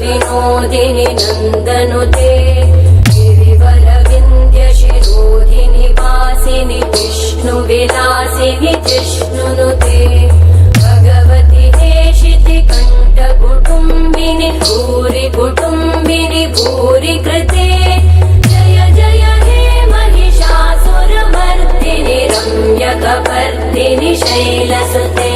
विनोदिनि नन्दनुते गिरिवरविन्द्यशिरोधिनि वासिनि विष्णुविलासिनि जिष्णुनुते भगवति हेशिति कण्ठकुटुम्बिनि भूरि कुटुम्बिनि भूरि कृते जय जय हे महिषासुरमर्दिनि रम्यकपर्दिनि शैलसुते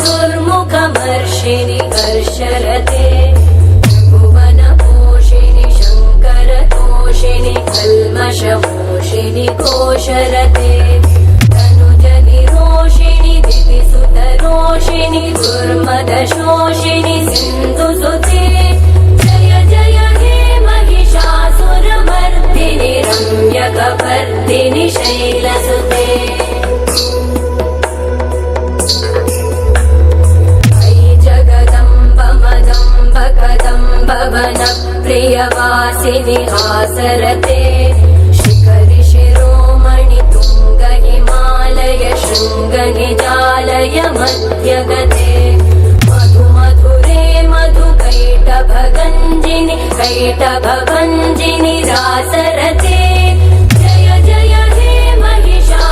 दुर्मुखमर्षिणि कर्षरते भुवनपोषिणि शङ्करतोषिणि कल्मषमोषिणि कोशरते तनुजनिरोषिणि दिविसुतरोषिणि दुर्मदशोषिणि सिन्धुसुते जय जय हे महिषासुरमर्दिनि रम्यकपर्दिनि शैलसुते प्रियवासिनि हासरते शिखरि शिरोमणि तुङ्ग हिमालय शृङ्ग निजालय मध्यगते मधुमधुरे मधुकैटभगञ्जिनि कैटभभञ्जिनि रासरते जय जय हे महिषासुरमर्दिनि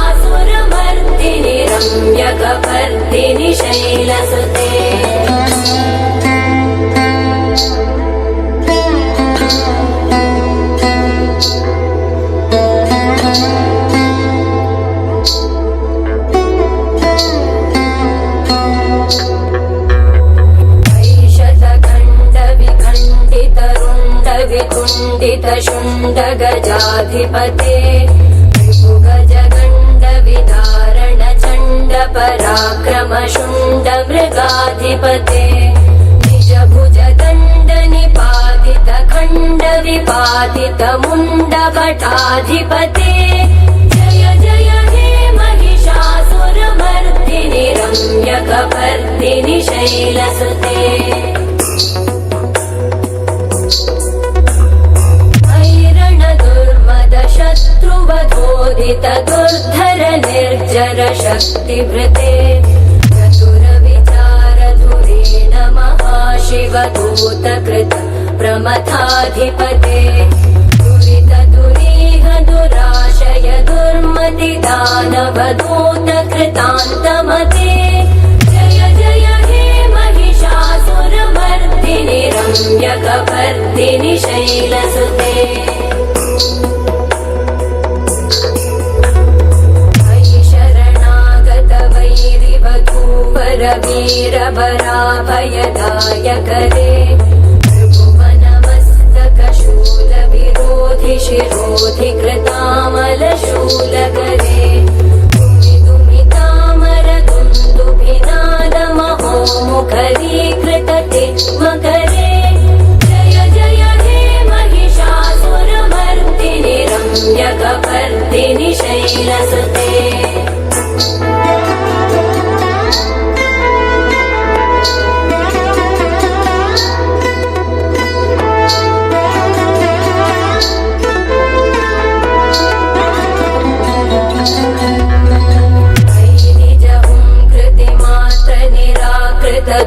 रम्यकपर्दिनि शैलसुते शुण्डगजाधिपते विभुगजगण्ड विदारण चण्ड पराक्रम शुण्ड मृगाधिपते निजभुजदण्ड निपातित खण्ड विपातित मुण्ड भटाधिपते जय जय हे महिषासुरमर्दिनि रम्यकपर्दिनि शैलसुते शत्रुवधोदित दुर्धर निर्जर शक्तिभृते चतुर विचार धुरेण महाशिवदूत कृत प्रमथाधिपते दुरित दुरीह दुराशय दुर्मति दानवदूत कृतान्तमते जय जय हे महिषासुरमर्दिनि रम्यकपर्दिनि शैलसुते वीरभराभयदायकरे त्रिभुवनमस्तकशूल विरोधि शिरोधि कृतामलशूलकरे दुमिदुमितामर दुन्दुभिनादमहोमुखरीकृत मकरे जय जय हे महिषासुरमर्दिनि रम्यकपर्दिनि शैलसुते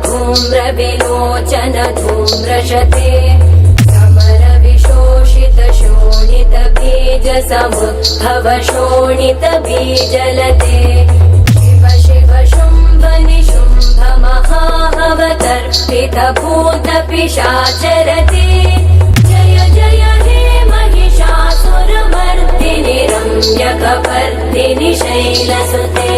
धूम्रविलोचन धूम्रशते समर विशोषित शोणित बीज समुद्भव शोणित बीजलते शिव शिव शुम्भ निशुम्भ महावतर्पित भूत पिशाचरते जय जय हे महिषासुरमर्दिनि रम्यकपर्दिनि शैलसुते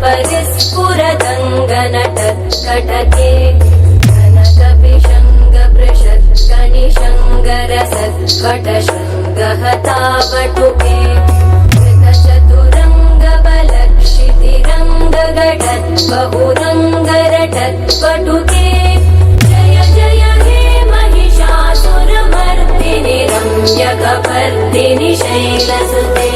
परिस्फुरदङ्गनटत्कटके कनकपिशङ्ग पृषत्कणिशङ्गरसत्कटशृङ्गहतावटुके कृतचतुरङ्गबलक्षितिरङ्गगटत् दुर्गे जय जय हे महिषासुरमर्दिनि रम्यकपर्दिनि शैलसुते